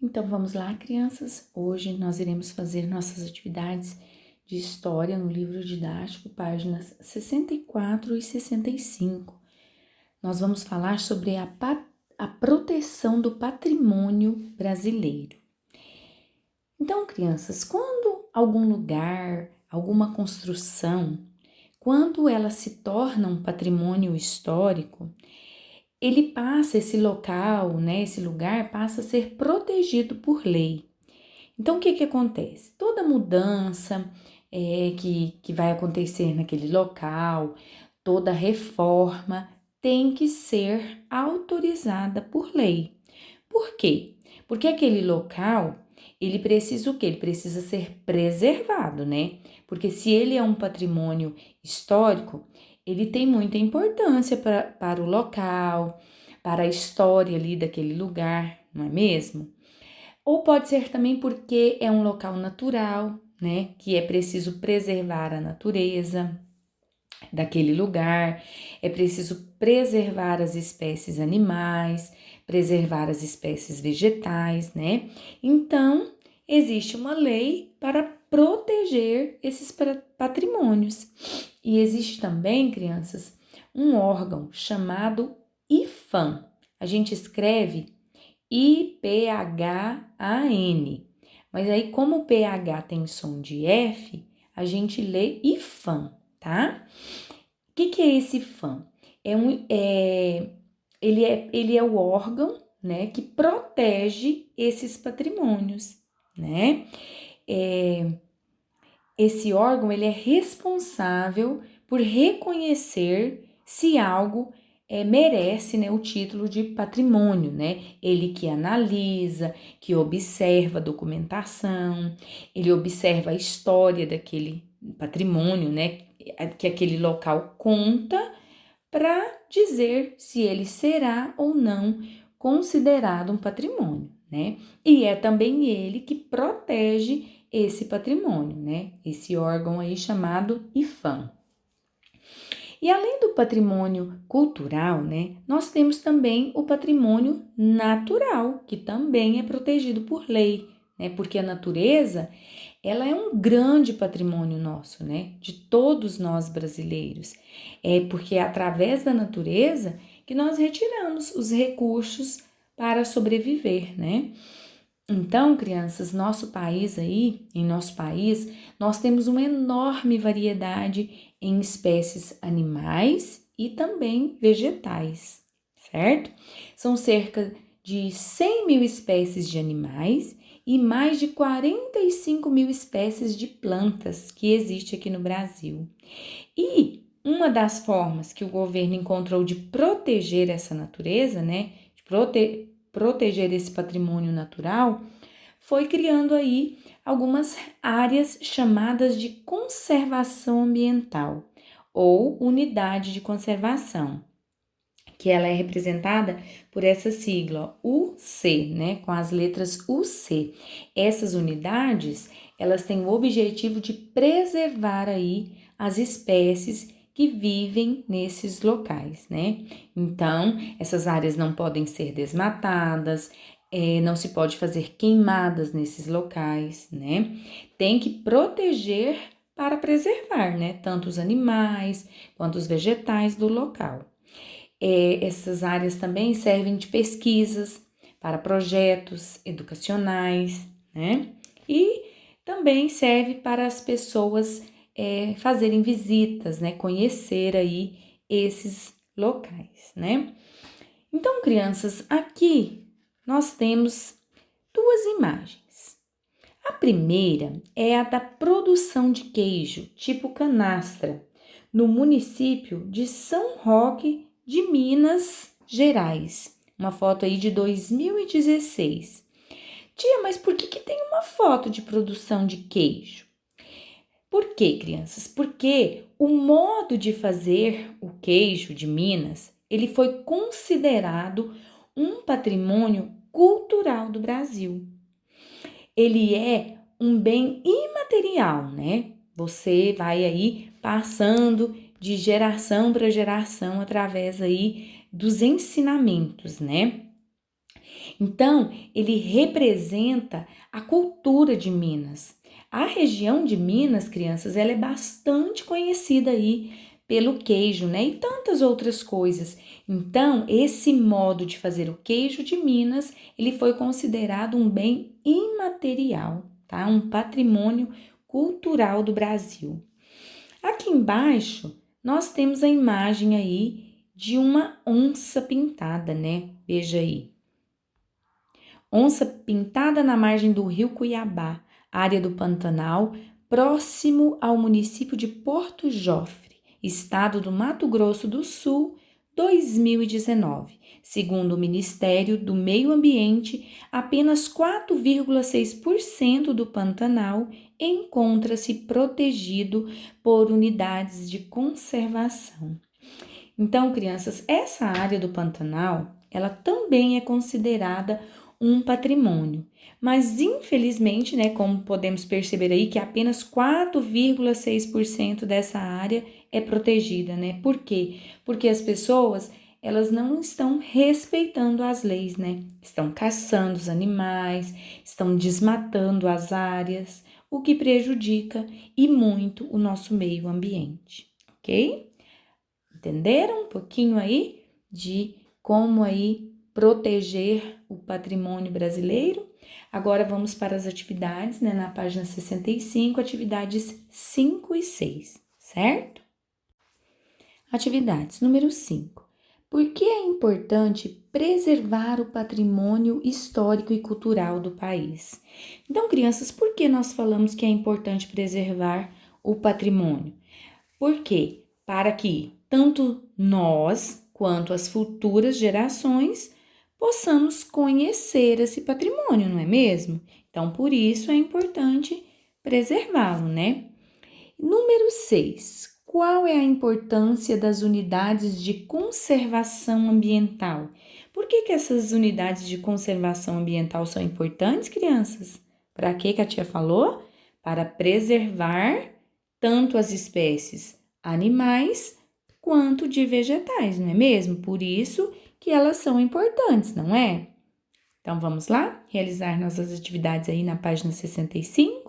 Então vamos lá, crianças. Hoje nós iremos fazer nossas atividades de história no livro didático, páginas 64 e 65. Nós vamos falar sobre a proteção do patrimônio brasileiro. Então, crianças, quando algum lugar, alguma construção, quando ela se torna um patrimônio histórico, esse local, né, esse lugar passa a ser protegido por lei. Então, o que acontece? Toda mudança que vai acontecer naquele local, toda reforma tem que ser autorizada por lei. Por quê? Porque aquele local, ele precisa o quê? Ele precisa ser preservado, né? Porque se ele é um patrimônio histórico, ele tem muita importância para o local, para a história ali daquele lugar, não é mesmo? Ou pode ser também porque é um local natural, né? Que é preciso preservar a natureza daquele lugar, é preciso preservar as espécies animais, preservar as espécies vegetais, né? Então, existe uma lei para proteger esses patrimônios. E existe também, crianças, um órgão chamado IPHAN. A gente escreve IPHAN. Mas aí, como o PH tem som de F, a gente lê IPHAN, tá? O que é esse IPHAN? Ele é o órgão, né, que protege esses patrimônios, né? Esse órgão ele é responsável por reconhecer se algo merece, né, o título de patrimônio, né? Ele que analisa, que observa a documentação, ele observa a história daquele patrimônio, né, que aquele local conta para dizer se ele será ou não considerado um patrimônio, né? E é também ele que protege esse patrimônio, né? Esse órgão aí chamado IPHAN. E além do patrimônio cultural, né, nós temos também o patrimônio natural, que também é protegido por lei, né? Porque a natureza, ela é um grande patrimônio nosso, né? De todos nós brasileiros. É porque é através da natureza que nós retiramos os recursos para sobreviver, né? Então, crianças, em nosso país, nós temos uma enorme variedade em espécies animais e também vegetais, certo? São cerca de 100 mil espécies de animais e mais de 45 mil espécies de plantas que existe aqui no Brasil. E uma das formas que o governo encontrou de proteger essa natureza, né, de proteger esse patrimônio natural, foi criando aí algumas áreas chamadas de conservação ambiental ou unidade de conservação, que ela é representada por essa sigla UC, né, com as letras UC. Essas unidades, elas têm o objetivo de preservar aí as espécies que vivem nesses locais, né? Então, essas áreas não podem ser desmatadas, não se pode fazer queimadas nesses locais, né? Tem que proteger para preservar, né? Tanto os animais quanto os vegetais do local. Essas áreas também servem de pesquisas para projetos educacionais, né? E também serve para as pessoas fazerem visitas, né? Conhecer aí esses locais, né? Então, crianças, aqui nós temos duas imagens. A primeira é a da produção de queijo, tipo canastra, no município de São Roque de Minas Gerais. Uma foto aí de 2016. Tia, mas por que tem uma foto de produção de queijo? Por quê, crianças? Porque o modo de fazer o queijo de Minas, ele foi considerado um patrimônio cultural do Brasil. Ele é um bem imaterial, né? Você vai aí passando de geração para geração através aí dos ensinamentos, né? Então, ele representa a cultura de Minas. A região de Minas, crianças, ela é bastante conhecida aí pelo queijo, né? E tantas outras coisas. Então, esse modo de fazer o queijo de Minas, ele foi considerado um bem imaterial, tá? Um patrimônio cultural do Brasil. Aqui embaixo, nós temos a imagem aí de uma onça pintada, né? Veja aí. Onça pintada na margem do rio Cuiabá, área do Pantanal, próximo ao município de Porto Jofre, estado do Mato Grosso do Sul, 2019. Segundo o Ministério do Meio Ambiente, apenas 4,6% do Pantanal encontra-se protegido por unidades de conservação. Então, crianças, essa área do Pantanal, ela também é considerada um patrimônio. Mas, infelizmente, né, como podemos perceber aí, que apenas 4,6% dessa área é protegida, né? Por quê? Porque as pessoas, elas não estão respeitando as leis, né? Estão caçando os animais, estão desmatando as áreas, o que prejudica e muito o nosso meio ambiente, ok? Entenderam um pouquinho aí de como aí proteger o patrimônio brasileiro? Agora vamos para as atividades, né, na página 65, atividades 5 e 6, certo? Atividades número 5. Por que é importante preservar o patrimônio histórico e cultural do país? Então, crianças, por que nós falamos que é importante preservar o patrimônio? Por quê? Para que tanto nós quanto as futuras gerações possamos conhecer esse patrimônio, não é mesmo? Então, por isso é importante preservá-lo, né? Número 6. Qual é a importância das unidades de conservação ambiental? Por que essas unidades de conservação ambiental são importantes, crianças? Para que a tia falou? Para preservar tanto as espécies animais quanto de vegetais, não é mesmo? Por isso que elas são importantes, não é? Então vamos lá realizar nossas atividades aí na página 65.